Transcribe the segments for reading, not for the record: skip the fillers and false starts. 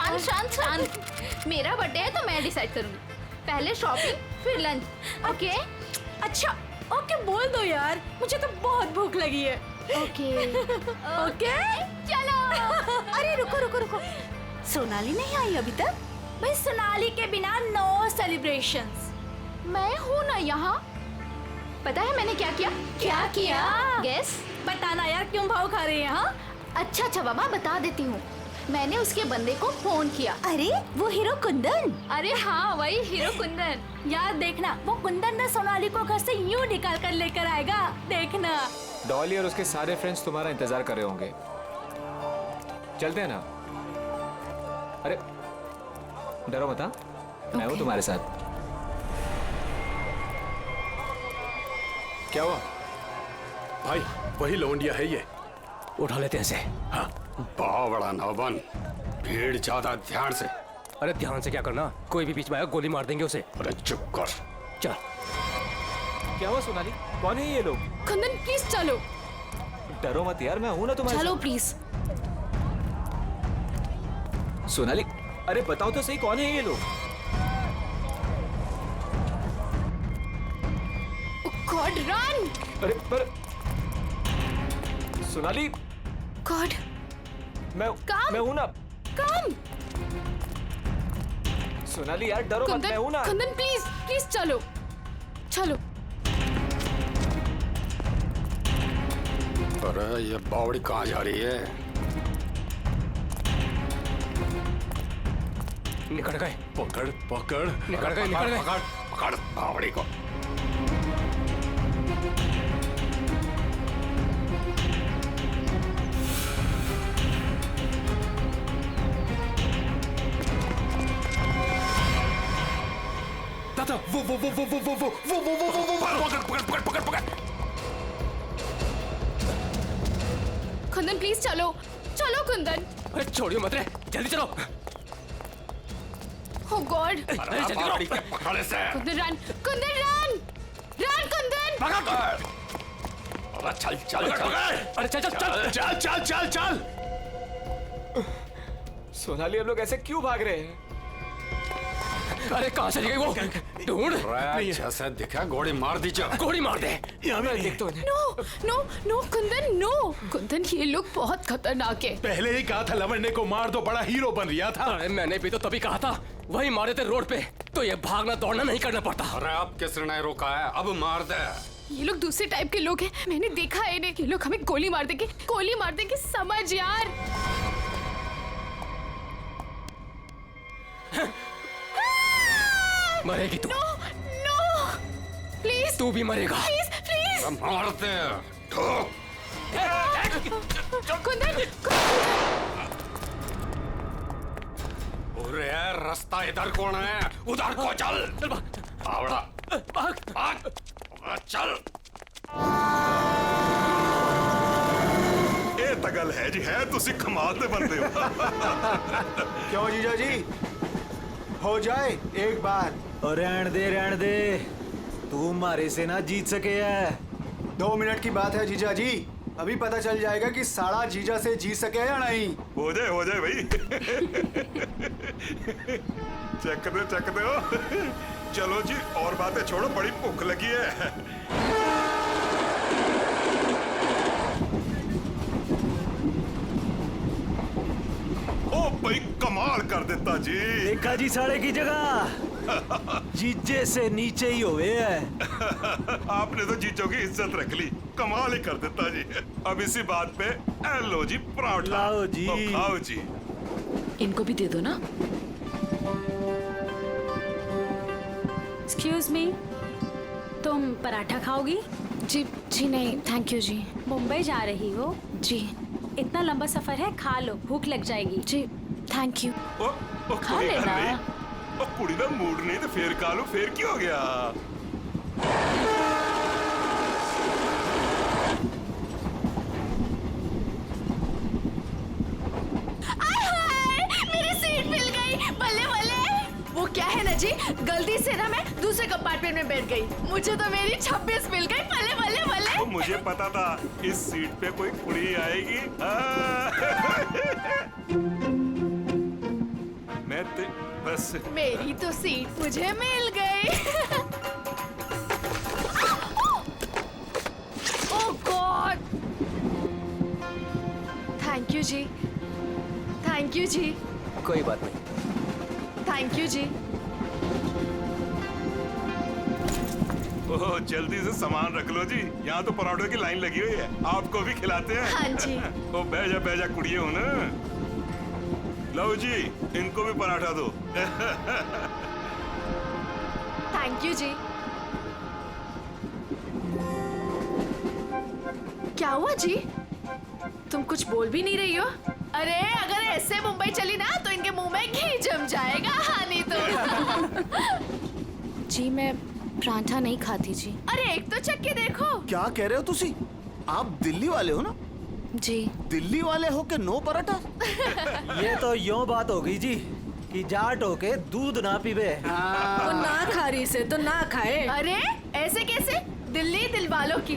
शांत शांत शांत। मेरा बर्थडे है तो मैं डिसाइड करूंगी। पहले शॉपिंग फिर लंच, ओके? अच्छा ओके बोल दो यार, मुझे तो बहुत भूख लगी है। ओके ओके चलो। अरे रुको रुको रुको, सोनाली नहीं आई अभी तक? भाई सोनाली के बिना नो सेलिब्रेशंस। मैं हूँ ना यहाँ। पता है मैंने क्या किया? क्या किया? गेस। बताना यार, क्यों भाव खा रही है? हाँ अच्छा बाबा बता देती हूँ। मैंने उसके बंदे को फोन किया। अरे वो हीरो कुंदन। अरे हाँ वही हीरो कुंदन। यार देखना, वो कुंदन ना सोनाली को घर से यूं निकाल कर लेकर आएगा, देखना। डॉली और उसके सारे फ्रेंड्स तुम्हारा इंतजार कर रहे होंगे। चलते हैं ना? अरे डरो मत, मैं हूं तुम्हारे साथ। क्या हुआ? भाई वही लौंडिया है ये, उठा लेते हैं इसे। हाँ बड़ा ना बन, भीड़ ज्यादा, ध्यान से। अरे ध्यान से क्या करना, कोई भी बीच में आया गोली मार देंगे उसे। अरे चुप कर। चल। क्या हुआ सोनाली? कौन है ये लोग? कुंदन प्लीज चलो। डरो मत यार, मैं हूं ना तुम्हारे चलो साथ। प्लीज। सोनाली अरे बताओ तो सही, कौन है ये लोग? God run. अरे पर सोनाली, गॉड मैं हूं ना। कम। सोनाली यार डरो मत, मैं हूं ना। कुंदन प्लीज प्लीज चलो चलो। अरे ये बावड़ी कहाँ जा रही है? निकल गए। पकड़ पकड़, निकल गए, निकल गए। पकड़ पकड़ बावड़ी को। दादा वो पकड़ पकड़ पकड़ पकड़। कुंदन प्लीज चलो चलो कुंदन। अरे छोड़ियो मत रे, जल्दी चलो। ओ गॉड। अरे जल्दी करो। बावड़ी के पकड़ से। Kundan run, Kundan run, run Kundan. पकड़। अरे चल चल चल। अरे चल चल चल। चल चल चल चल। सोनाली हम लोग ऐसे क्यों भाग रहे हैं? अरे कहाँ चली गई वो? ढूंढ। जैसे दिखा गोली मार दी। चल गोली मार दे। देख तो no no no Kundan no. Kundan ये लोग बहुत खतरनाक है। पहले ही कहा था लवंडे को मार दो, बड़ा हीरो बन रिया था। अरे मैंने भी तो तभी कहा था, वही मारे थे रोड पे, तो ये भागना दौड़ना नहीं करना पड़ता। अरे अब किसने रोका है? अब मार दे। ये लोग दूसरे टाइप के लोग हैं, मैंने देखा है इन्हें। ये लोग हमें गोली मार देंगे, समझ यार। मरेगी तू। नो नो प्लीज, तू भी मरेगा। Please please. मार दे। ठोक। कुंदन अरे रास्ता इधर कौन है? उधर को चल। चल भाग। आवड़ा भाग। भाग। चल। ਇਹ ਤਾਂ ਗੱਲ ਹੈ ਜੀ, ਹੈ ਤੁਸੀਂ ਕਮਾਲ ਦੇ ਬੰਦੇ ਹੋ। क्यों जीजा जी, हो जाए एक बार। और रहन दे, तू मारे से ना जीत सके है। 2 मिनट की बात है जीजा जी, अभी पता चल जाएगा कि साला जीजा से जीत सके या नहीं। हो जाए भाई। चक दे हो। चलो जी और बातें छोड़ो, बड़ी भूख लगी है। ओ भाई कमाल कर देता जी। देखा जी साड़े की जगह जीजे से नीचे ही हुए है। आपने तो जीजों की इज्जत रख ली, कमाल ही कर देता जी। अब इसी बात पे लो जी पराठा। लाओ जी। तो खाओ जी। इनको भी दे दो ना। एक्सक्यूज मी, तुम पराठा खाओगी? जी जी नहीं थैंक यू जी। मुंबई जा रही हो? जी इतना लंबा सफर है, खा लो, भूख लग जाएगी। जी थैंक यू। ओ खा लेना। ओ कुड़ी दा मूड नहीं तो फिर खा लो, फिर क्या हो गया? मेरी सीट मिल गई, बल्ले बल्ले। वो क्या है ना जी, गलती से ना मैं दूसरे कंपार्टमेंट में बैठ गई, मुझे तो मेरी 26 मिल गई, बल्ले बल्ले बल्ले। तो मुझे पता था इस सीट पे कोई कुड़ी आएगी। होते बस। मेरी तो सीट मुझे मिल गई। ओह गॉड, थैंक यू जी, थैंक यू जी, कोई बात नहीं। थैंक यू जी। ओह जल्दी से सामान रख लो जी, यहाँ तो पराठों की लाइन लगी हुई है, आपको भी खिलाते हैं। हाँ जी। ओ बैजा कुड़िए हो ना। लो जी, इनको भी पराठा दो। थैंक यू जी। क्या हुआ जी? तुम कुछ बोल भी नहीं रही हो? अरे अगर ऐसे मुंबई चली ना तो इनके मुंह में घी जम जाएगा। हाँ नहीं तो। जी मैं पराठा नहीं खाती जी। अरे एक तो चख के देखो। क्या कह रहे हो तुसी? आप दिल्ली वाले हो ना? जी। दिल्ली वाले हो के नो पराठा? ये तो यूं बात होगी जी कि जाट होके दूध ना पीवे। वो ना खा रही से तो ना खाए। अरे ऐसे कैसे? दिल्ली दिल वालों की।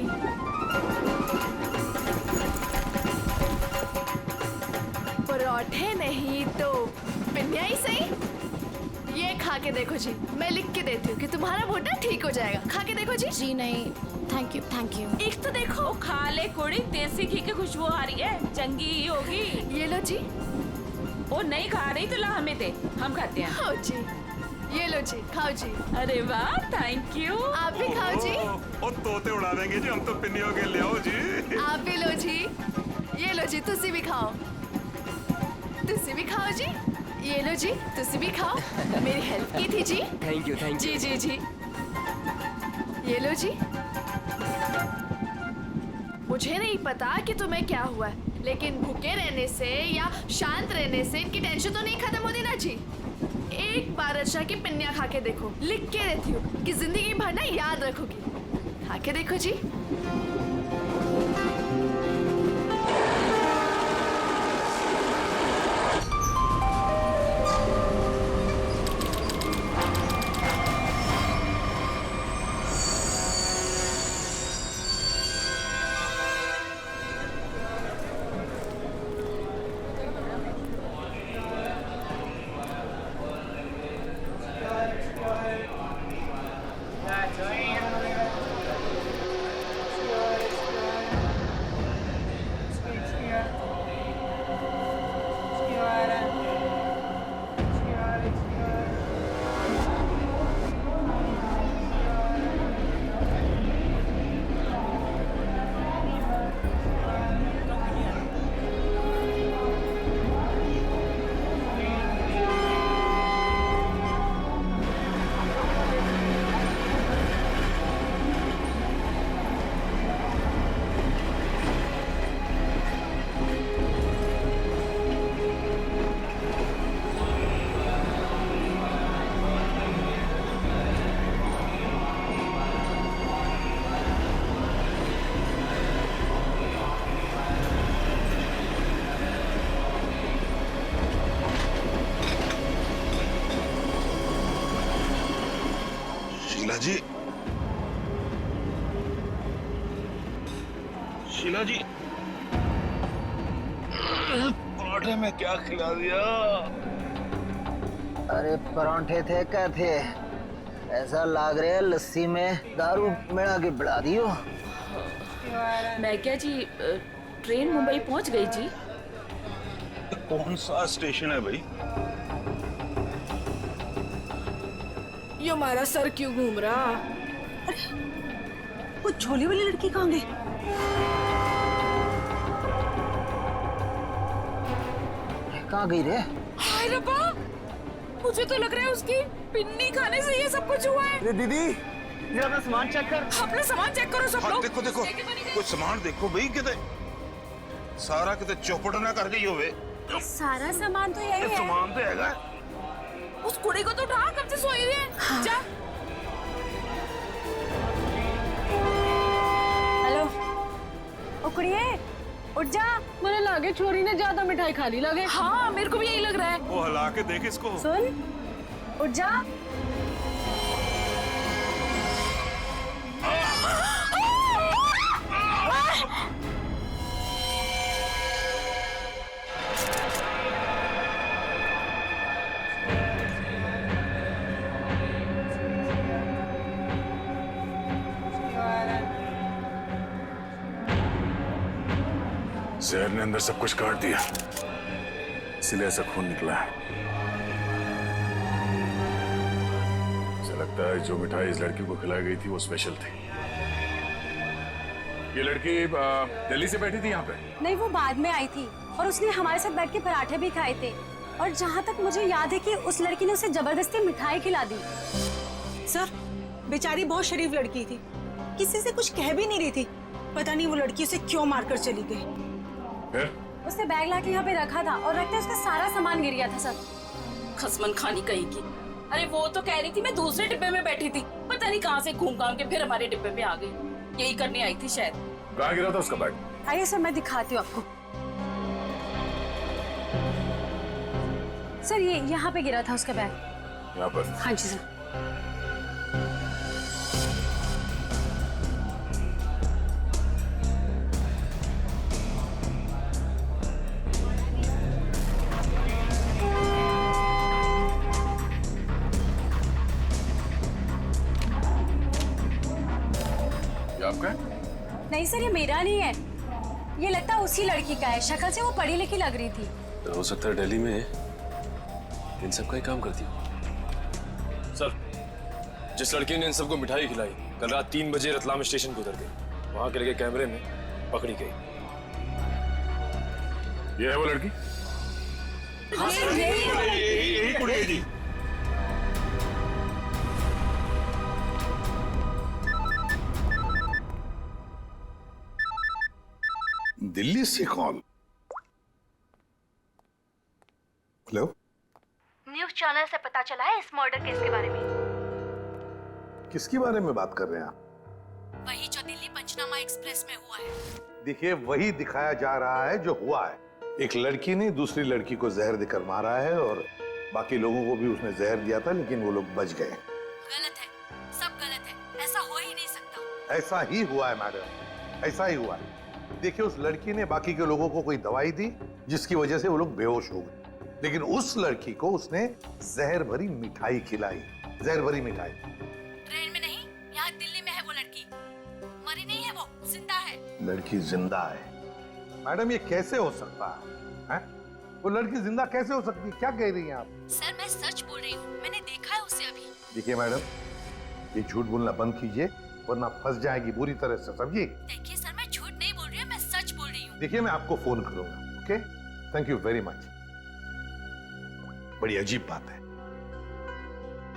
पराठे नहीं तो पिन्या ही सही। ये खा के देखो जी, मैं लिख के देती हूँ कि तुम्हारा मोटा ठीक हो जाएगा। खा के देखो जी। जी नहीं, थैंक यू थैंक यू। एक तो देखो। खा ले कुड़ी, देसी घी की खुशबू आ रही है, चंगी ही होगी। ये लो जी। वो नहीं खा रही तो ला हमें दे, हम खाते हैं। खाओ जी, ये लो जी, खाओ जी। अरे वाह, थैंक यू। आप भी खाओ जी। ओ तोते उड़ा देंगे जी, हम तो पिन्नियों के ले आओ जी। आप भी लो जी। ये लो जी, तुसी भी खाओ। तुसी भी खाओ जी। ये लो जी, तुसी भी खाओ। मेरी हेल्प की थी जी। थैंक यू जी जी जी। ये लो जी। मुझे नहीं पता कि तुम्हें क्या हुआ है, लेकिन भूखे रहने से या शांत रहने से इनकी टेंशन तो नहीं खत्म होती ना जी। एक बार अच्छा की पिन्निया खा के देखो, लिख के देती हूँ कि जिंदगी भर ना याद रखोगी। खा के देखो जी। शीला जी, शीला जी, पराठे में क्या खिला दिया? अरे परांठे थे क्या थे? ऐसा लाग रहा है लस्सी में दारू मिला के बढ़ा दियो। मैं क्या जी, ट्रेन मुंबई पहुंच गई जी। कौन सा स्टेशन है भाई? ये हमारा सर क्यों घूम रहा? वो झोली वाली लड़की कहाँ गई? कहाँ गई रे? हाय रब्बा, मुझे तो लग रहा है उसकी पिन्नी खाने से ये सब कुछ हुआ है। दीदी जरा अपना सामान चेक कर। अपना सामान चेक करो सब लोग। देखो देखो, कुछ सामान देखो भाई, किते सारा किते चौपट ना कर गई होवे। सारा सामान तो यही है। सामान तो हैगा। उस कुड़ी को तो उठा, कब से सोई हुई है। हाँ। जा। हेलो, ओ कुड़िए, उठ जा। मुझे लगे छोरी ने ज्यादा मिठाई खा ली लगे। हाँ मेरे को भी यही लग रहा है। वो हिला के देख इसको। सुन, उठ जा। जहर ने अंदर सब कुछ काट दिया, इसलिए ऐसा खून निकला है। मुझे लगता है जो मिठाई इस लड़की को खिलाई गई थी वो स्पेशल थी। ये लड़की दिल्ली से बैठी थी यहाँ पे? नहीं, वो बाद में आई थी और उसने हमारे साथ बैठ के पराठे भी खाए थे। और जहाँ तक मुझे याद है कि उस लड़की ने उसे जबरदस्ती मिठाई खिला दी। सर, बेचारी बहुत शरीफ लड़की थी, किसी से कुछ कह भी नहीं रही थी। पता नहीं वो लड़की उसे क्यों मारकर चली गई। फिर? उसने बैग लाके यहाँ पे रखा था और रखते उसका सारा सामान गिर गया था सर। खसमन खानी कहीं की। अरे वो तो कह रही थी मैं दूसरे डिब्बे में बैठी थी, पता नहीं कहाँ से घूम घाम के फिर हमारे डिब्बे में आ गई। यही करने आई थी शायद। कहाँ गिरा था उसका बैग? आइए सर, मैं दिखाती हूँ आपको। सर, ये यहाँ पे गिरा था उसका बैग। यहाँ पर? हाँ जी सर। ये आपका है? नहीं सर, ये मेरा नहीं है। ये लगता है उसी लड़की का है। शक्ल से वो पढ़ी लिखी लग रही थी। हो सकता है दिल्ली में इन सब का ही काम करती हो। सर, जिस लड़की ने इन सबको मिठाई खिलाई कल रात 3 बजे रतलाम स्टेशन पे उतर गई, वहां के लगे कैमरे में पकड़ी गई। ये है वो लड़की? यही कुड़ी जी। दिल्ली से कॉल। हेलो, न्यूज़ चैनल से पता चला है इस मर्डर केस के बारे में। किसके बारे में बात कर रहे हैं आप? वही जो दिल्ली पंचनामा एक्सप्रेस में हुआ है। देखिए, वही दिखाया जा रहा है जो हुआ है। एक लड़की ने दूसरी लड़की को जहर देकर मारा है और बाकी लोगों को भी उसने जहर दिया था, लेकिन वो लोग बच गए। गलत है, सब गलत है, ऐसा हो ही नहीं सकता। ऐसा ही हुआ है मैडम, ऐसा ही हुआ है। देखिए, उस लड़की ने बाकी के लोगों को कोई दवाई दी जिसकी वजह से वो लोग बेहोश हो गए, लेकिन उस लड़की को उसने जहर भरी मिठाई खिलाई। जहर भरी मिठाई। ट्रेन में नहीं, यहाँ दिल्ली में है वो लड़की। मरी नहीं है, वो जिंदा है। लड़की जिंदा है? मैडम, ये कैसे हो सकता है? वो लड़की जिंदा कैसे हो सकती है? क्या कह रही हैं आप? सर, मैं सच बोल रही हूँ, मैंने देखा है उसे अभी। देखिए मैडम, ये झूठ बोलना बंद कीजिए वरना फंस जाएगी बुरी तरह से, समझिए? देखिए सर, मैं झूठ नहीं बोल रही हूँ, मैं सच बोल रही हूँ। देखिए, मैं आपको फोन करूंगा। Okay, thank you very much. बड़ी अजीब बात है,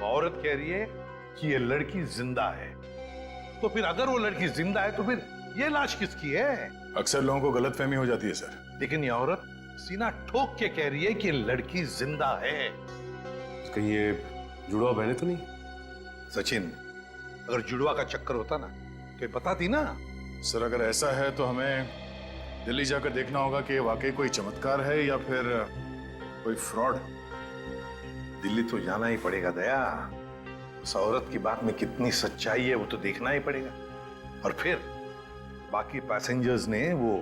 औरत कह रही है कि ये लड़की जिंदा है, तो फिर अगर वो लड़की जिंदा है तो फिर ये लाश किसकी है? अक्सर लोगों को गलतफहमी हो जाती है सर। लेकिन ये औरत सीना ठोक के कह रही है कि लड़की जिंदा है। कहीं ये जुड़वा बहने तो नहीं? सचिन, अगर जुड़वा का चक्कर होता ना तो ये बताती ना। सर, अगर ऐसा है तो हमें दिल्ली जाकर देखना होगा कि वाकई कोई चमत्कार है या फिर कोई फ्रॉड। दिल्ली तो जाना ही पड़ेगा दया। उस औरत की बात में कितनी सच्चाई है वो तो देखना ही पड़ेगा। और फिर बाकी पैसेंजर्स ने वो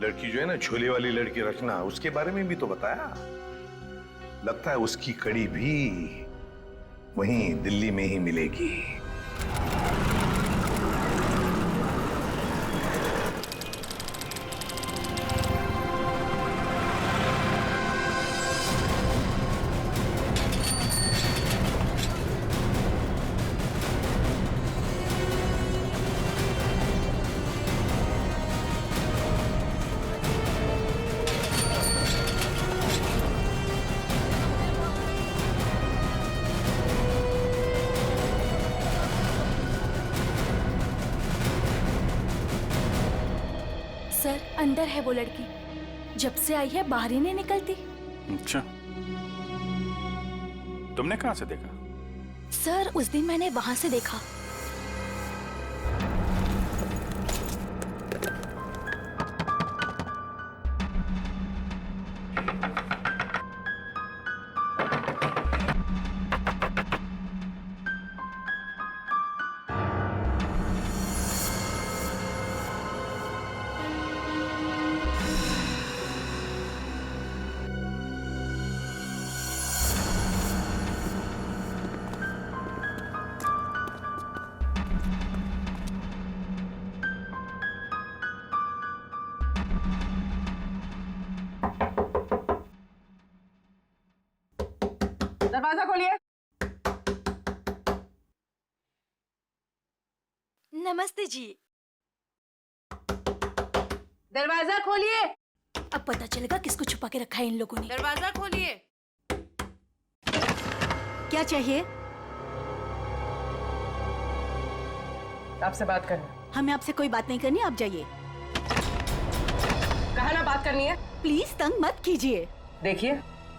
लड़की जो है ना, झोले वाली लड़की रचना, उसके बारे में भी तो बताया। लगता है उसकी कड़ी भी वहीं दिल्ली में ही मिलेगी। सर, अंदर है वो लड़की। जब से आई है बाहर ही नहीं निकलती। अच्छा, तुमने कहां से देखा? सर, उस दिन मैंने वहां से देखा। दरवाजा खोलिए। नमस्ते जी। दरवाजा खोलिए। अब पता चलेगा किसको छुपा के रखा है इन लोगों ने। दरवाजा खोलिए। क्या चाहिए? आपसे बात करना। हमें आपसे कोई बात नहीं करनी, आप जाइए। कहा ना बात करनी है। प्लीज तंग मत कीजिए। देखिए,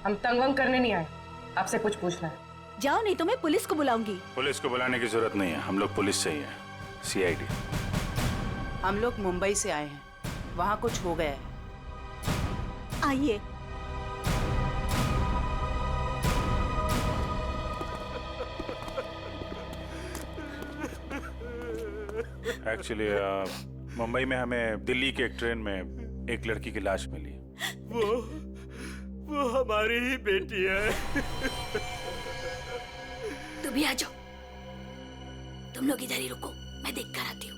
हम तंग वंग करने नहीं आए, आपसे कुछ पूछना है। जाओ, नहीं तो मैं पुलिस को बुलाऊंगी। पुलिस को बुलाने की जरूरत नहीं है, हम लोग पुलिस से ही हैं, CID। हम लोग मुंबई से आए हैं, वहाँ कुछ हो गया है। आइए। एक्चुअली मुंबई में हमें दिल्ली के एक ट्रेन में एक लड़की की लाश मिली। वो हमारी ही बेटी है। तुम भी आ जाओ। तुम लोग इधर ही रुको, मैं देख कर आती हूँ।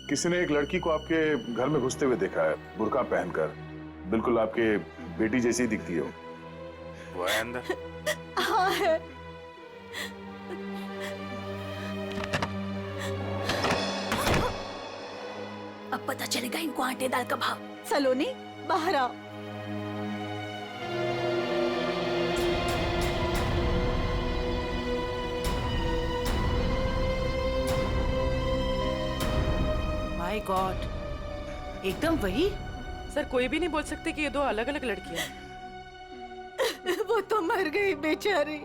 किसी ने एक लड़की को आपके घर में घुसते हुए देखा है, बुर्का पहनकर, बिल्कुल आपके बेटी जैसी दिखती है वो है अंदर। हाँ है। अब पता चलेगा इनको आटे दाल का भाव। सलोनी, बाहर आओ। माय गॉड, एकदम वही। सर, कोई भी नहीं बोल सकते कि ये दो अलग अलग लड़कियां हैं। वो तो मर गई बेचारी।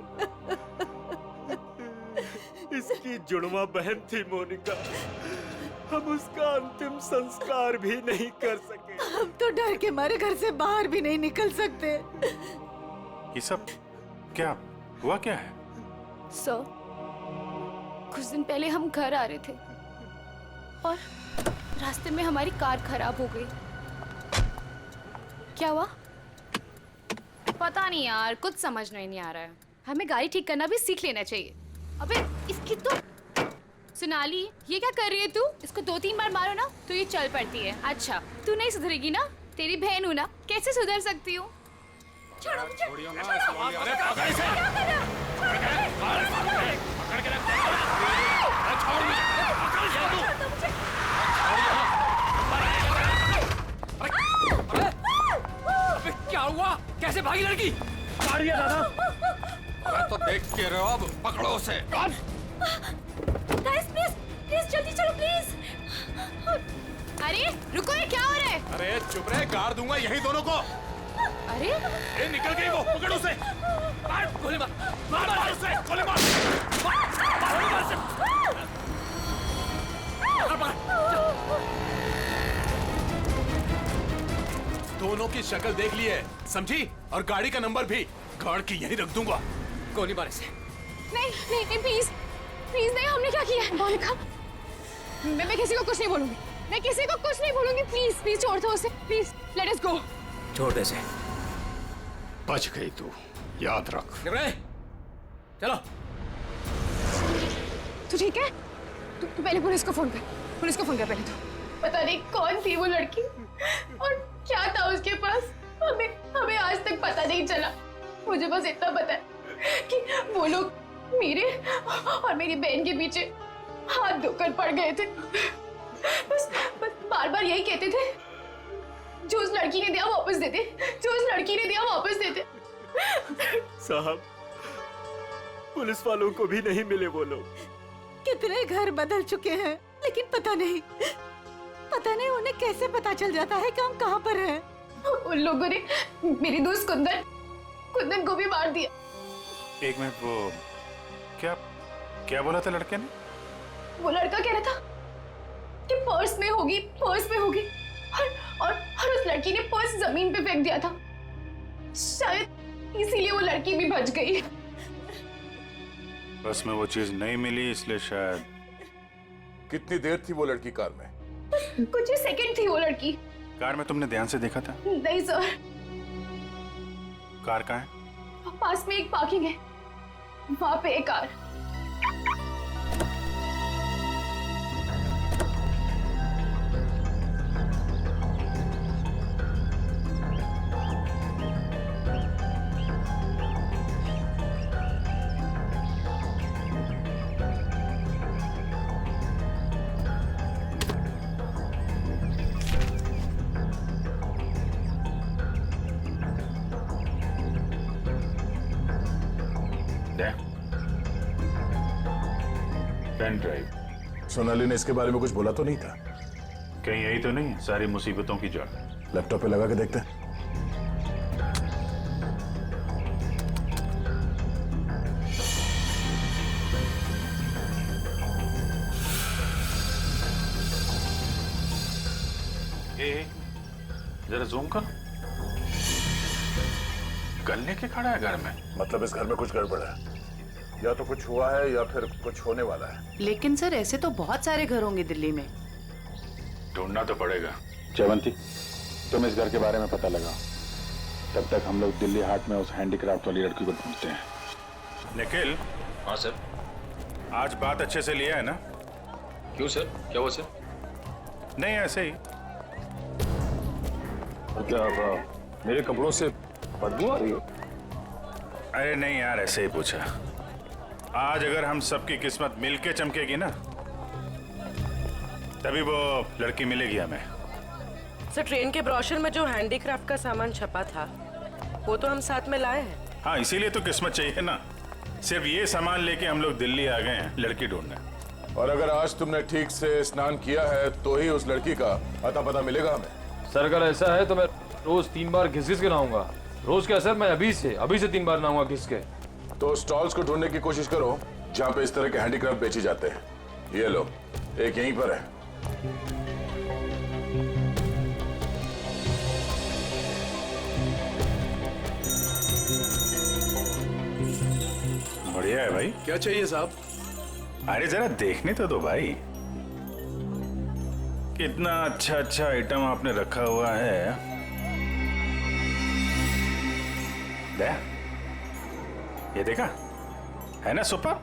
इसकी जुड़वा बहन थी मोनिका, हम उसका अंतिम संस्कार भी नहीं कर सके। हम तो डर के मारे घर से बाहर भी नहीं निकल सकते। ये सब क्या हुआ, क्या है? सर, कुछ दिन पहले हम घर आ रहे थे और रास्ते में हमारी कार खराब हो गई। क्या हुआ? पता नहीं यार, कुछ समझ नहीं आ रहा है। हमें गाड़ी ठीक करना भी सीख लेना चाहिए। अबे इसकी तो सोनाली, ये क्या कर रही है तू? इसको 2-3 बार मारो ना तो ये चल पड़ती है। अच्छा, तू नहीं सुधरेगी ना? तेरी बहन हूँ ना, कैसे सुधर सकती हूँ? छोड़ो मुझे। क्या हुआ? कैसे भागी लड़की? मारिए दादा। अरे तो देख के रहो, अब पकड़ो उसे। गाइस प्लीज जल्दी चलो प्लीज। अरे रुको, ये क्या हो रहा है? अरे चुप रहे, गाड़ दूंगा यही दोनों को। अरे ए, निकल गई वो, पकड़ उसे। मार, गोली मार, मार उसे, गोली मार। दोनों की शक्ल देख ली है, समझी? और गाड़ी का नंबर भी गाड़ की यही रख दूंगा। गोली मार इसे। नहीं प्लीज नहीं, हमने क्या किया है? मोनिका, मैं किसी को कुछ नहीं बोलूंगी। मैं किसी को कुछ नहीं बोलूंगी। प्लीज छोड़ दो उसे, प्लीज लेट अस गो। छोड़ दे इसे। बच गई तू, याद रख। चलो। तू ठीक है? तू पहले पुलिस को फोन कर पहले तो। पता नहीं कौन थी वो लड़की और क्या था उसके पास, हमें आज तक पता नहीं चला। मुझे बस इतना पता है कि वो लोग मेरे और मेरी बहन के पीछे हाथ धोकर पड़ गए थे। बस बार बार यही कहते थे, जो उस लड़की ने दिया वापस देते, जो उस लड़की ने दिया वापस देते। साहब, पुलिस वालों को भी नहीं मिले वो लोग। कितने घर बदल चुके हैं, लेकिन पता नहीं उन्हें कैसे पता चल जाता है कि हम कहाँ पर हैं। उन लोगों ने मेरी दोस्त कुंदन को भी मार दिया। एक मिनट, वो क्या बोला था लड़के ने? वो लड़का कह रहा था कि पर्स में होगी और उस लड़की ने पर्स जमीन पे फेंक दिया था। शायद इसीलिए वो लड़की भी बच गई। बस में वो चीज नहीं मिली, इसलिए शायद। कितनी देर थी वो लड़की कार में? कुछ ही सेकंड थी वो लड़की। कार में तुमने ध्यान से देखा था? नहीं सर। कार कहाँ है? पास में एक पार्किंग है, वहां पे एक कार। Pen drive. सोनाली ने इसके बारे में कुछ बोला तो नहीं था? कहीं यही तो नहीं है सारी मुसीबतों की जड़? लैपटॉप पे लगा के देखते हैं। जरा जूम कर। गन लेके खड़ा है घर में? मतलब इस घर में कुछ गड़बड़ है, या तो कुछ हुआ है या फिर कुछ होने वाला है। लेकिन सर ऐसे तो बहुत सारे घर होंगे दिल्ली में। ढूंढना तो पड़ेगा। जयवंती, तुम इस घर के बारे में पता लगाओ, तब तक हम लोग दिल्ली हाट में उस हैंडीक्राफ्ट वाली लड़की को ढूंढते हैं। निखिल। हाँ सर। आज बात अच्छे से लिया है ना? क्यों सर, क्या हुआ सर? नहीं, ऐसे ही। क्या मेरे कपड़ों से बदबू आ रही है? अरे नहीं यार, ऐसे ही पूछा। आज अगर हम सबकी किस्मत मिलके चमकेगी ना, तभी वो लड़की मिलेगी हमें। सर ट्रेन के ब्रोशर में जो हैंडीक्राफ्ट का सामान छपा था वो तो हम साथ में लाए हैं। हाँ, इसीलिए तो किस्मत चाहिए ना। सिर्फ ये सामान लेके हम लोग दिल्ली आ गए हैं लड़की ढूंढने। और अगर आज तुमने ठीक से स्नान किया है तो ही उस लड़की का अता पता मिलेगा हमें। सर अगर ऐसा है तो मैं रोज 3 बार घिस के नहाऊंगा। रोज क्या सर, मैं अभी से 3 बार नहाऊंगा घिस के। तो स्टॉल्स को ढूंढने की कोशिश करो जहाँ पे इस तरह के हैंडीक्राफ्ट बेचे जाते हैं। ये लो, एक यहीं पर है। बढ़िया है भाई। क्या चाहिए साहब? अरे जरा देखने तो दो भाई, कितना अच्छा अच्छा आइटम आपने रखा हुआ है। दे, ये देखा है ना, सुपर।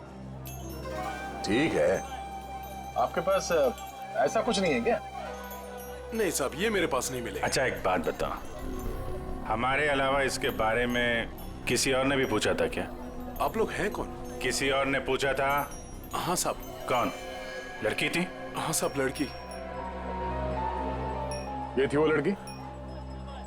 ठीक है, आपके पास ऐसा कुछ नहीं है क्या? नहीं साहब, ये मेरे पास नहीं मिले। अच्छा एक बात बता, हमारे अलावा इसके बारे में किसी और ने भी पूछा था क्या? आप लोग हैं कौन? किसी और ने पूछा था? हाँ साहब। कौन? लड़की थी? हाँ साहब, लड़की। ये थी वो लड़की?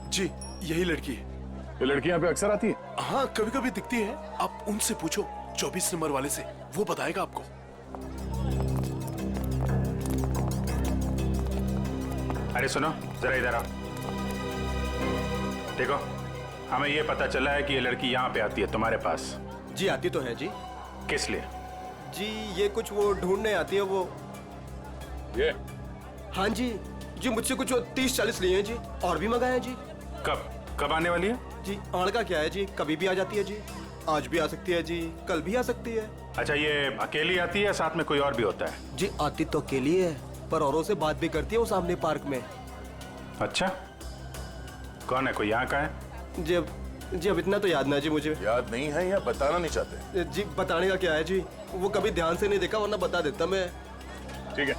जी, यही लड़की है। ये लड़की यहाँ पे अक्सर आती है? हाँ, कभी कभी दिखती है। आप उनसे पूछो, 24 नंबर वाले से, वो बताएगा आपको। अरे सुनो, जरा इधर आओ। देखो, हमें ये पता चला है कि ये लड़की यहाँ पे आती है तुम्हारे पास। जी आती तो है जी। किस लिए? जी ये कुछ वो ढूंढने आती है वो। ये? हाँ जी, जी मुझसे कुछ 30-40 लिए हैं जी, और भी मंगाए हैं जी। कब आने वाली है? जी आड़ का क्या है जी, कभी भी आ जाती है जी। आज भी आ सकती है जी, कल भी आ सकती है। अच्छा, ये अकेली आती है, साथ में कोई और भी होता है? जी आती तो अकेली है, पर औरों से बात भी करती है वो सामने पार्क में। अच्छा, कौन है, कोई यहाँ का है? जी अब इतना तो याद ना जी मुझे। याद नहीं है या बताना नहीं चाहते? जी बताने का क्या है जी, वो कभी ध्यान से नहीं देखा, वरना बता देता मैं। ठीक है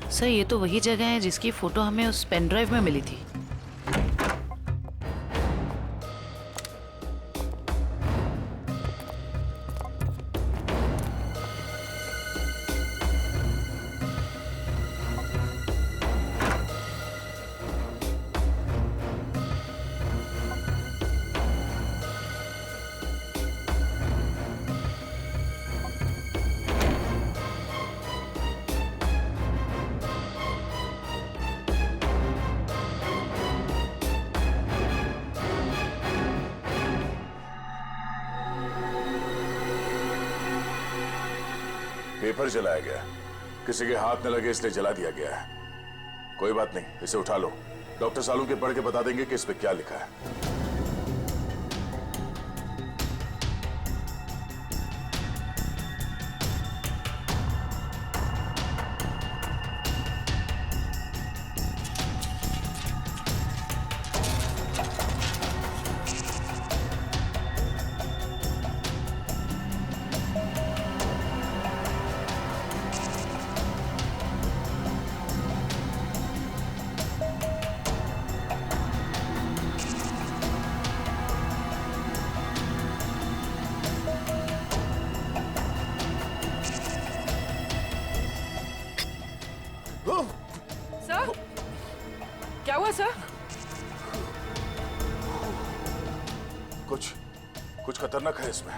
सर, ये तो वही जगह है जिसकी फोटो हमें उस पेन ड्राइव में मिली थी। पेपर जलाया गया, किसी के हाथ न लगे इसलिए जला दिया गया है। कोई बात नहीं, इसे उठा लो, डॉक्टर सालू के पढ़ के बता देंगे कि इस पे क्या लिखा है। सर, क्या हुआ सर? कुछ खतरनाक है इसमें।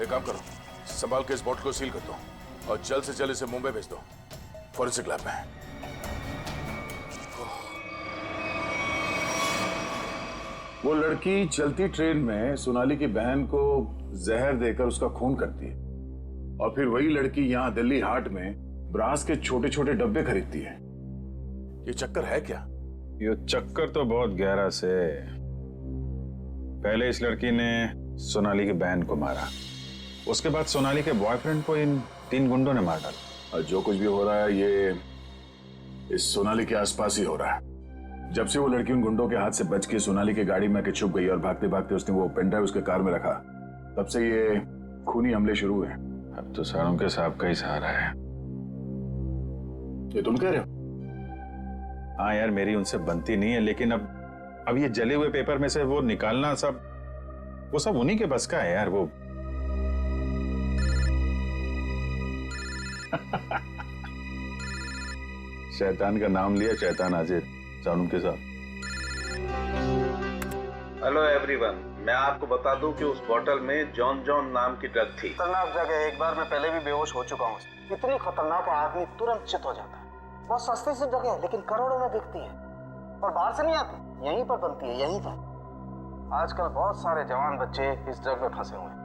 एक काम करो, संभाल के इस बॉटल को सील कर दो और जल्द से जल्द इसे मुंबई भेज दो, फॉरेंसिक लैब में। वो लड़की चलती ट्रेन में सोनाली की बहन को जहर देकर उसका खून करती है और फिर वही लड़की यहाँ दिल्ली हाट में ब्रास के छोटे छोटे डब्बे खरीदती है। ये चक्कर है क्या? ये चक्कर तो बहुत गहरा से। पहले इस लड़की ने सोनाली की बहन को मारा, उसके बाद सोनाली के बॉयफ्रेंड को इन 3 गुंडों ने मार डाला। और जो कुछ भी हो रहा है ये इस सोनाली के आसपास ही हो रहा है। जब से वो लड़की उन गुंडों के हाथ से बच के सोनाली की गाड़ी में के छुप गई और भागते भागते उसने वो पेनड्राइव उसके कार में रखा, तब से ये खूनी हमले शुरू हुए। अब तो सारों के साहब का ही सहारा है। ये तुम कह रहे हो? हाँ यार, मेरी उनसे बनती नहीं है, लेकिन अब ये जले हुए पेपर में से वो निकालना वो सब उन्हीं के बस का है यार। वो शैतान का नाम लिया, शैतान हाजिर। सानुम के साथ। हेलो एवरीवन, मैं आपको बता दूं कि उस बोतल में जॉन जॉन नाम की ड्रग थी। खतरनाक जगह, एक बार मैं पहले भी बेहोश हो चुका हूँ। इतनी खतरनाक है, आदमी तुरंत चित हो जाता है। बहुत सस्ती सी जगह है, लेकिन करोड़ों में बिकती है और बाहर से नहीं आती, यहीं पर बनती है, यहीं पर। आजकल बहुत सारे जवान बच्चे इस ड्रग में फंसे हुए हैं,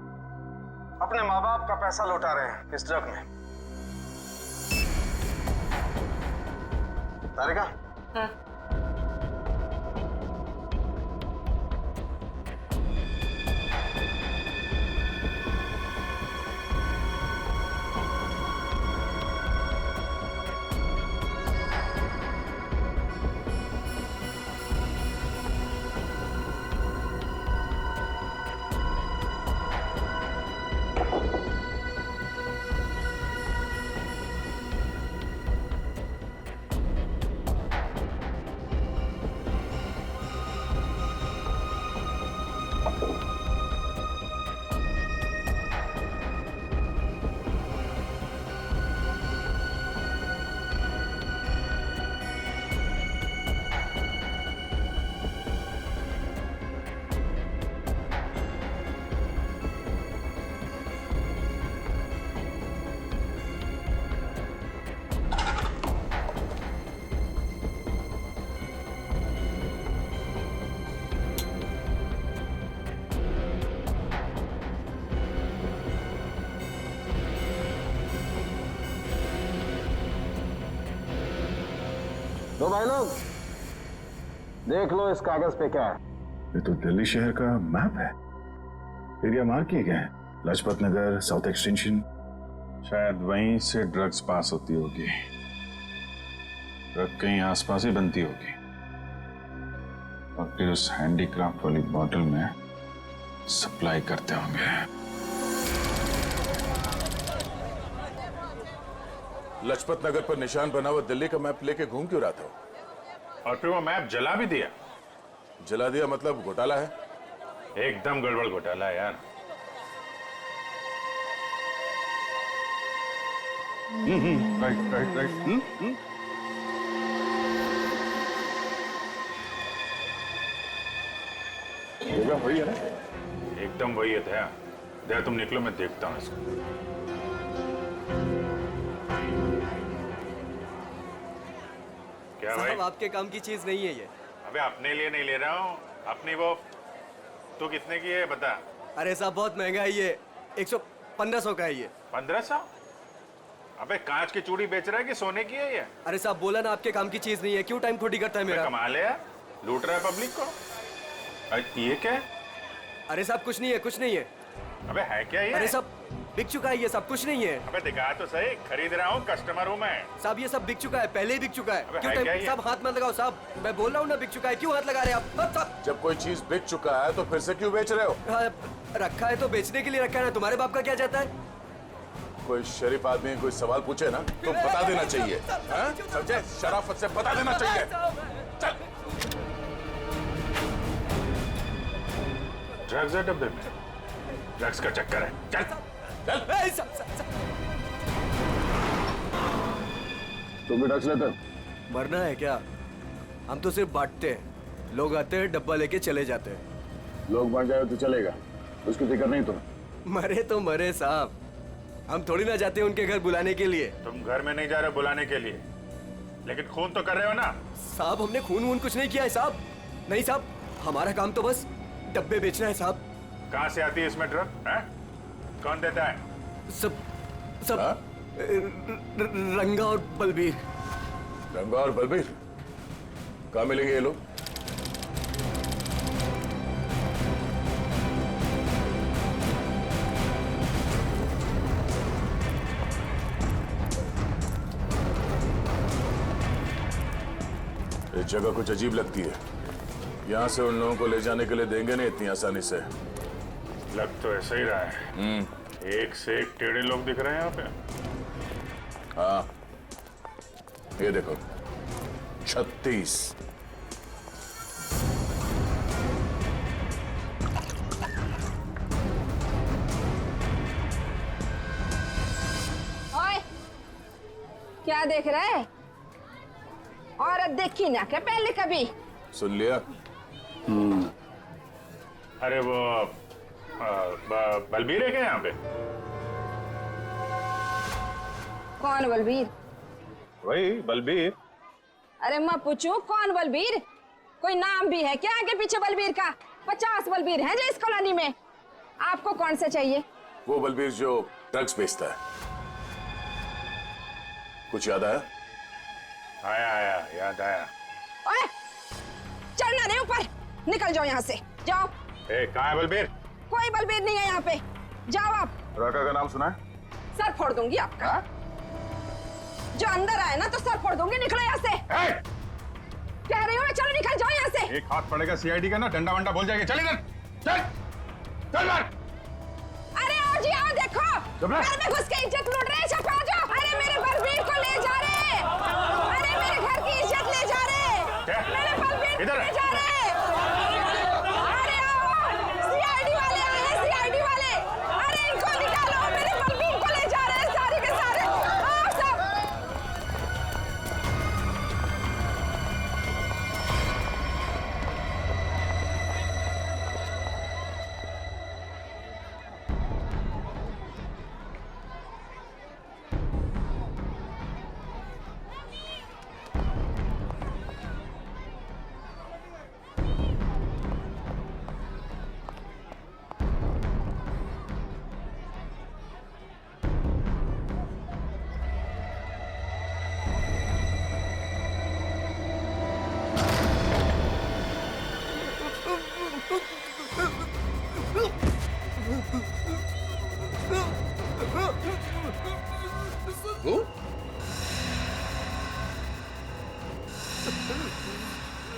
अपने माँ बाप का पैसा लौटा रहे हैं इस ड्रग में। तारिका, तो भाई लोग देख लो इस कागज पे क्या है। ये तो दिल्ली शहर का मैप है। एरिया मार्क किए गए हैं, लाजपत नगर, साउथ एक्सटेंशन। शायद वहीं से ड्रग्स पास होती होगी। ड्रग कहीं आसपास ही बनती होगी और फिर उस हैंडीक्राफ्ट वाली बॉटल में सप्लाई करते होंगे। लाजपत नगर पर निशान बना हुआ दिल्ली का मैप लेके घूम क्यों रहा था? और फिर वो मैप जला भी दिया। जला दिया मतलब घोटाला है? एकदम गड़बड़ घोटाला है यार। राइट। जगह वही है ना? एकदम वही है दया। दया तुम निकलो, मैं देखता हूँ इसको। क्या भाई? साहब आपके काम की चीज नहीं है ये। अबे अपने लिए नहीं ले रहा हूँ, अपनी वो। तू कितने की है बता? अरे साहब बहुत महंगा है ये, 1500 का है ये। 1500? अबे कांच की चूड़ी बेच रहा है कि सोने की है ये? अरे साहब बोला ना आपके काम की चीज नहीं है, क्यों टाइम थोड़ी करता है मेरा? कमाल है यार, लूट रहा है पब्लिक को। अरे ये क्या है? अरे साहब कुछ नहीं है, कुछ नहीं है। अबे है क्या ये? अरे साहब बिक चुका है ये सब, कुछ नहीं है। अबे दिखा तो सही, खरीद रहा हूँ, कस्टमर हूँ मैं। साहब ये सब बिक चुका है, पहले ही बिक चुका है। अबे क्यों है टाइम? क्या ये? साहब हाथ मत लगाओ साहब, मैं बोल रहा हूँ ना बिक चुका है, क्यों हाथ लगा रहे हैं आप? साहब जब कोई चीज बिक चुका है तो फिर से क्यों बेच रहे हो? रखा है तो बेचने के लिए रखा है ना, तुम्हारे बाप का क्या जाता है? कोई शरीफ आदमी कोई सवाल पूछे ना तो बता देना चाहिए, समझे? शराफत से बता देना चाहिए। चल। ड्रग्स है डब्बे में, ड्रग्स का चक्कर है। चल चल। तुम भी ड्रग्स लेते? मरना है क्या? हम तो सिर्फ बांटते हैं, लोग आते हैं डब्बा लेके चले जाते हैं। लोग बांट जाए तो चलेगा, उसकी फिक्र नहीं तुम्हें? मरे तो मरे साहब, हम थोड़ी ना जाते उनके घर बुलाने के लिए। तुम घर में नहीं जा रहे बुलाने के लिए, लेकिन खून तो कर रहे हो ना। साहब हमने खून वून कुछ नहीं किया है साहब। नहीं साहब, हमारा काम तो बस डब्बे बेचना है साहब। कहाँ से आती है इसमें ड्रग? कौन देता है? सब रंगा और बलबीर। रंगा और बलबीर कहाँ मिलेंगे ये लोग? ये जगह कुछ अजीब लगती है। यहाँ से उन लोगों को ले जाने के लिए देंगे नहीं इतनी आसानी से। लग तो ऐसा ही रहा है। एक से एक टेढ़े लोग दिख रहे हैं यहाँ पे। हाँ, ये देखो 36। ओए, क्या देख रहे हैं? औरत देखी ना क्या पहले कभी? सुन लिया? अरे वो बलबीर है क्या यहाँ पे? कौन बलबीर? वही बलबीर। अरे मैं पूछूं कौन बलबीर? कोई नाम भी है क्या आगे पीछे बलबीर का? 50 बलबीर हैं जो इस कॉलोनी में। आपको कौन सा चाहिए? वो बलबीर जो ड्रग्स बेचता है। कुछ याद आया? आया याद आया। ओए, चढ़ना नहीं ऊपर, निकल जाओ यहाँ से, जाओ। कहाँ है बलबीर? कोई बलबीर नहीं है यहाँ पे, जाओ आप। राका का नाम सुना है? सर फोड़ दूंगी आपका। जो अंदर आए ना तो सर फोड़ दूंगी, निकलो यहाँ से। कह रही हूँ चलो निकल जाओ यहाँ से। एक हाथ पड़ेगा सीआईडी का ना, डंडा वंडा बोल जाएगा। चल इधर, चल मार। अरे आओ जी आओ, देखो घर में घुस के इज्जत लूट रहे, छपा जाओ। अरे मेरे बलबीर को ले जा रहे, अरे मेरे घर की इज्जत ले जा रहे, मेरे बलबीर को ले जा रहे। अरे आओ, सीआईडी वाले आए हैं, सीआईडी वाले। अरे इनको निकालो, मेरे बलबीर को ले जा रहे हैं सारे के सारे। आओ सब।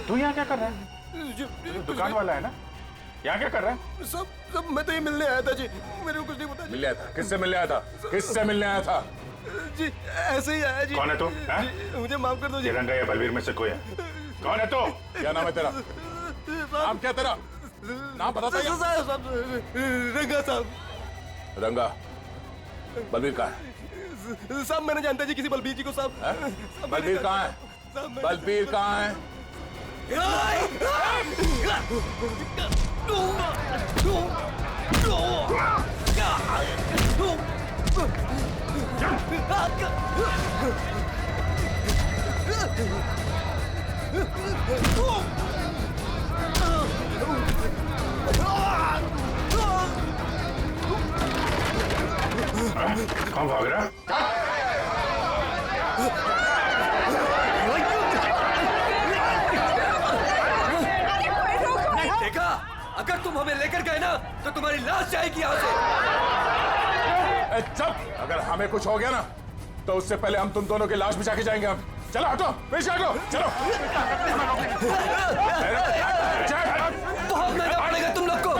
तू यहाँ क्या कर रहा है? दुकान वाला है ना? यहाँ क्या कर रहा है? सब मैं तो ये मिलने आया था जी, मेरे को कुछ नहीं पता। मिलने आया था? किससे मिलने आया था? किससे मिलने आया था? जी ऐसे ही आया जी। कौन है तू? मुझे माफ कर दो जी। रंगा या बलबीर में से कोई है? कौन है तू? क्या नाम है तेरा? नाम क्या तेरा? नाम बता दो। रंगा साहब। रंगा, बलबीर कहाँ है? साहब मैंने जानता जी किसी बलबीर जी को साहब। बलबीर कहाँ है? बलबीर कहाँ है? कौन भाग रहा? देखा, अगर तुम हमें लेकर गए ना तो तुम्हारी लाश जाएगी यहाँ से। चुप! अगर हमें कुछ हो गया ना तो उससे पहले हम तुम दोनों की लाश बिछा के जाएंगे। हम चलो, हटो, पीछे हटो, चलो। बहुत महंगा पड़ेगा तुम लोग को।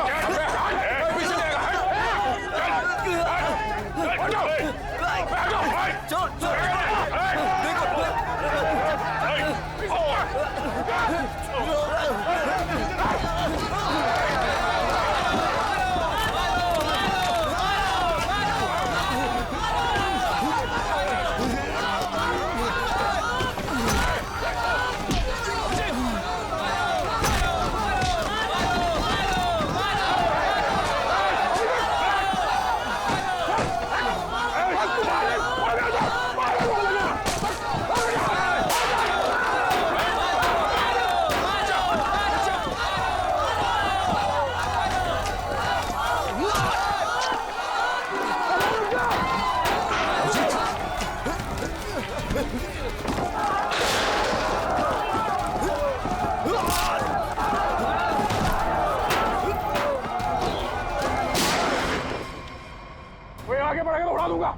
उड़ा दूंगा।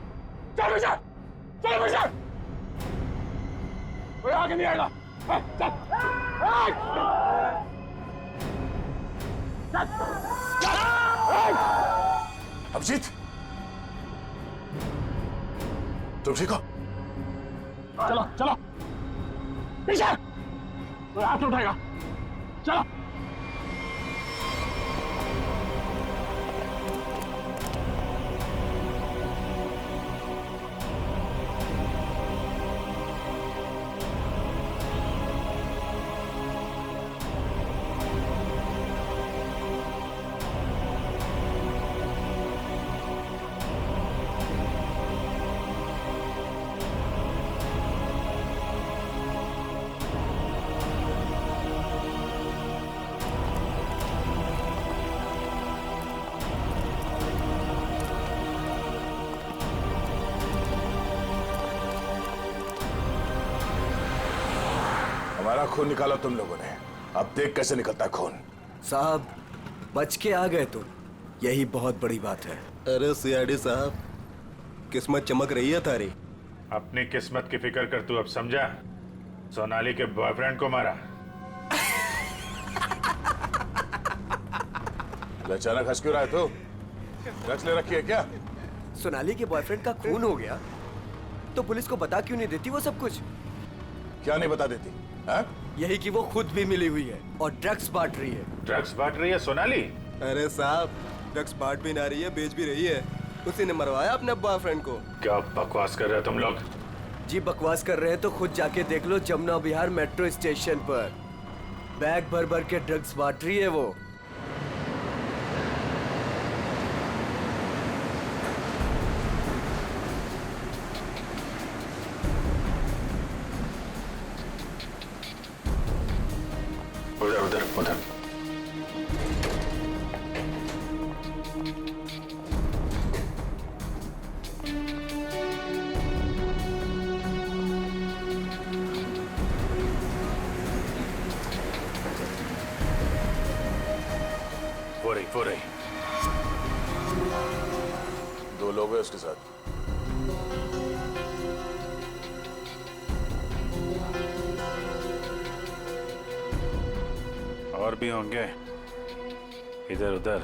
चल पीछे, चल पीछे, कोई आगे नहीं आएगा। चल, अभिजीत, तुम ठीक हो? चलो चलो पीछे, कोई हाथ नहीं उठाएगा। चलो। हमारा खून निकाला तुम लोगों ने, अब देख कैसे निकलता है खून। साहब बच के आ गए तो यही बहुत बड़ी बात है। अरे सीआईडी साहब, किस्मत चमक रही है तारी। अपनी किस्मत की फिक्र कर, तू अब समझा? सोनाली के बॉयफ्रेंड को मारा। अचानक हंस क्यों रहा है तू? ड्रग्स ले रखी है क्या? सोनाली के बॉयफ्रेंड का खून हो गया तो पुलिस को बता क्यों नहीं देती वो सब कुछ? क्या नहीं बता देती? है? यही कि वो खुद भी मिली हुई है और ड्रग्स बांट रही है। ड्रग्स बांट रही है सोनाली? अरे साहब, ड्रग्स बांट भी ना रही है, बेच भी रही है। उसी ने मरवाया अपने बॉयफ्रेंड को। क्या बकवास कर रहे हो तुम लोग? जी बकवास कर रहे हैं तो खुद जाके देख लो, जमुना विहार मेट्रो स्टेशन पर बैग भर भर के ड्रग्स बांट रही है वो। उधर उधर उधर। वो रही। दो लोग हैं उसके साथ। और भी होंगे, इधर उधर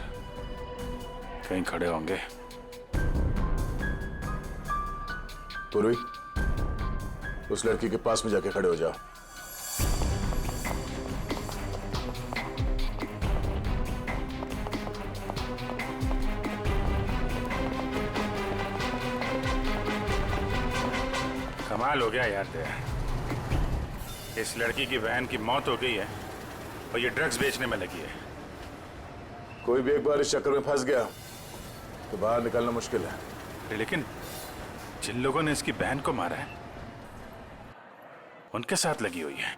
कहीं खड़े होंगे। पूर्वी, उस लड़की के पास में जाके खड़े हो जाओ। कमाल हो गया यार तेरा। इस लड़की की बहन की मौत हो गई है और ये ड्रग्स बेचने में लगी है। कोई भी एक बार इस चक्कर में फंस गया तो बाहर निकलना मुश्किल है। लेकिन जिन लोगों ने इसकी बहन को मारा है उनके साथ लगी हुई है।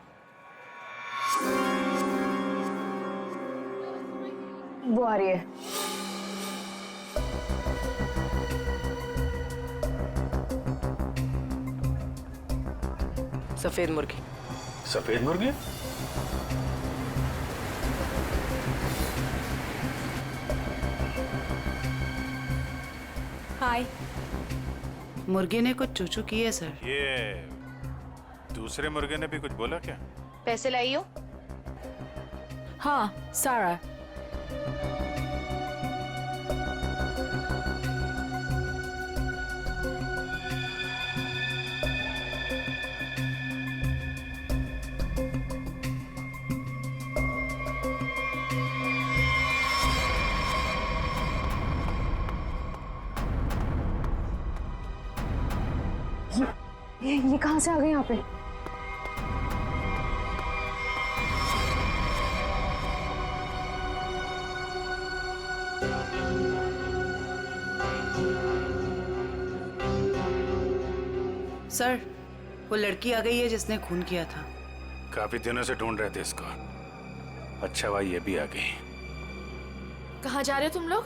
वो आ रही है। सफेद मुर्गी। सफेद मुर्गी? हाय। मुर्गे ने कुछ चूचू की है सर। ये दूसरे मुर्गे ने भी कुछ बोला क्या? पैसे लाई हो? हाँ, सारा। ये कहां से आ गए यहाँ पे? सर, वो लड़की आ गई है जिसने खून किया था। काफी दिनों से ढूंढ रहे थे इसको। अच्छा हुआ ये भी आ गई। कहाँ जा रहे हो तुम लोग?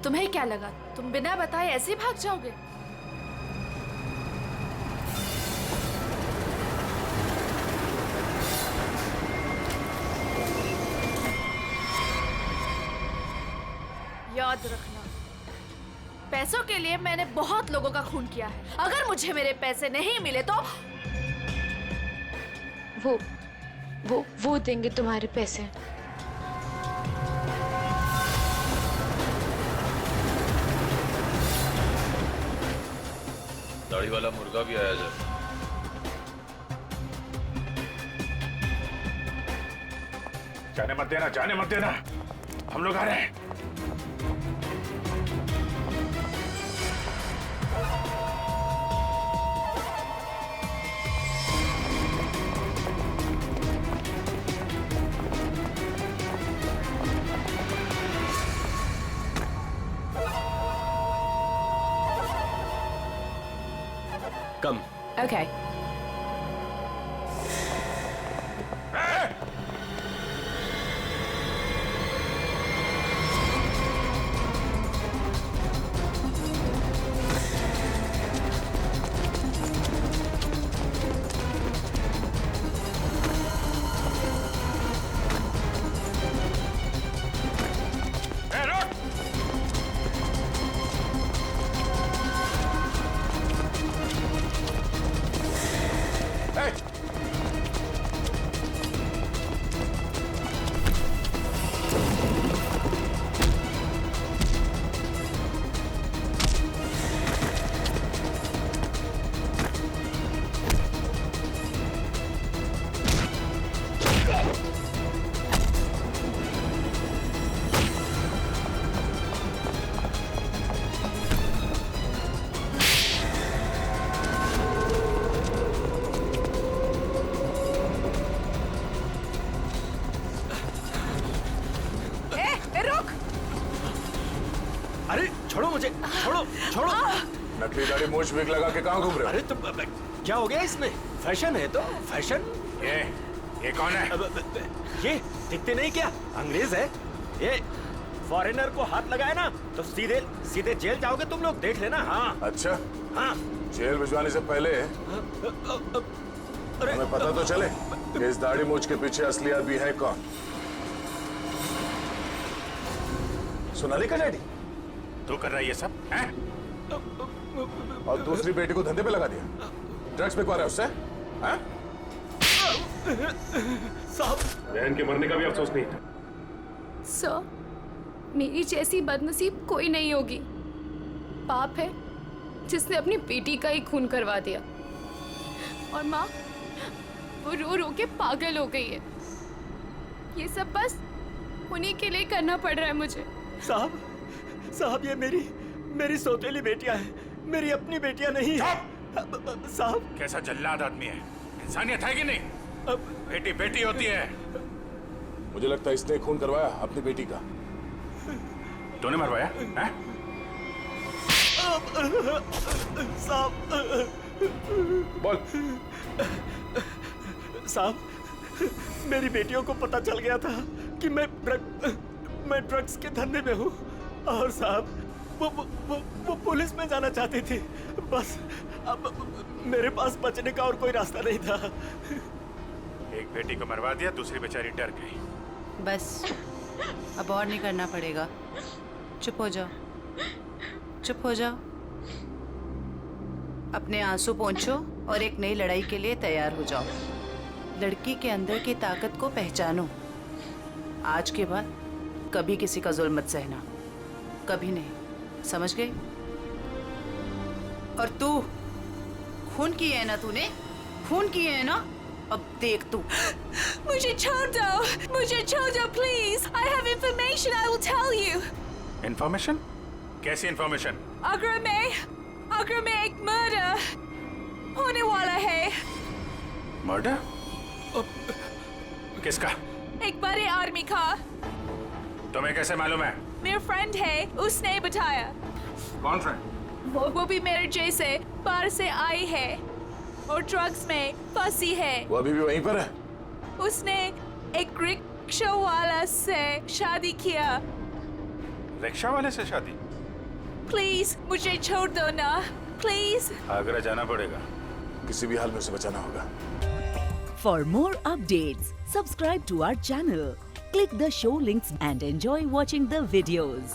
तुम्हें क्या लगा तुम बिना बताए ऐसे ही भाग जाओगे? याद रखना, पैसों के लिए मैंने बहुत लोगों का खून किया है। अगर मुझे मेरे पैसे नहीं मिले तो वो देंगे तुम्हारे पैसे। दाढ़ी वाला मुर्गा भी आया जब। जाने मत देना, जाने मत देना, हम लोग आ रहे हैं। कम। Okay. अरे छोड़ो मुझे, छोड़ो छोड़ो। नकली दाढ़ी मूछ विग लगा के कहाँ घूम रहे हो? अरे तुम क्या हो गया इसमें? फैशन है तो फैशन। ये कौन है? ये दिखते नहीं क्या? अंग्रेज है ये। फॉरेनर को हाथ लगाए ना तो सीधे सीधे जेल जाओगे तुम लोग, देख लेना। हाँ अच्छा, हाँ। जेल भिजवाने से पहले हमें पता तो चले कि इस दाढ़ी मूछ के पीछे असली आदमी है कौन। सोनाली का डैडी तू कर रहा है ये सब हैं? और दूसरी बेटी को धंधे पे लगा दिया, ड्रग्स बिकवा रहा है उससे हैं? साहब, बहन के मरने का भी अफसोस नहीं था। सर, मेरी जैसी बदनसीब कोई नहीं होगी। पाप है जिसने अपनी बेटी का ही खून करवा दिया, और माँ वो रो रो के पागल हो गई है। ये सब बस उन्हीं के लिए करना पड़ रहा है मुझे। साहब, साहब ये मेरी सौतेली बेटियां हैं, मेरी अपनी बेटियां नहीं है। साहब, कैसा जल्लाद आदमी है, इंसानियत है कि नहीं? बेटी बेटी होती है। मुझे लगता है इसने खून करवाया अपनी बेटी का। तूने मरवाया हैं? साहब, बोल। साहब, मेरी बेटियों को पता चल गया था कि मैं ड्रग्स के धंधे में हूँ, और साहब वो पुलिस में जाना चाहती थी। बस अब मेरे पास बचने का और कोई रास्ता नहीं था। एक बेटी को मरवा दिया, दूसरी बेचारी डर गई। बस अब और नहीं करना पड़ेगा। चुप हो जाओ, चुप हो जाओ। अपने आंसू पोंछो और एक नई लड़ाई के लिए तैयार हो जाओ। लड़की के अंदर की ताकत को पहचानो। आज के बाद कभी किसी का जुल्म मत सहना, कभी नहीं, समझ गए? और तू खून किए है ना, तूने खून किए है ना, अब देख तू। मुझे छोड़ दो, मुझे छोड़ दो please. I have information I will tell you. Information? कैसी इंफॉर्मेशन? आगरा में एक मर्डर होने वाला है। मर्डर? किसका? एक बड़े आदमी का। तुम्हें कैसे मालूम है? मेरा फ्रेंड है, उसने बताया। कौन फ्रेंड? वो भी मेरे जैसे बाहर से आई है और ड्रग्स में फंसी है। वो अभी भी वहीं पर है? उसने एक रिक्शा वाला से शादी किया। रिक्शा वाले से शादी? प्लीज मुझे छोड़ दो ना, प्लीज। आगरा जाना पड़ेगा, किसी भी हाल में उसे बचाना होगा। For more updates, subscribe to our channel, click the show links and enjoy watching the videos.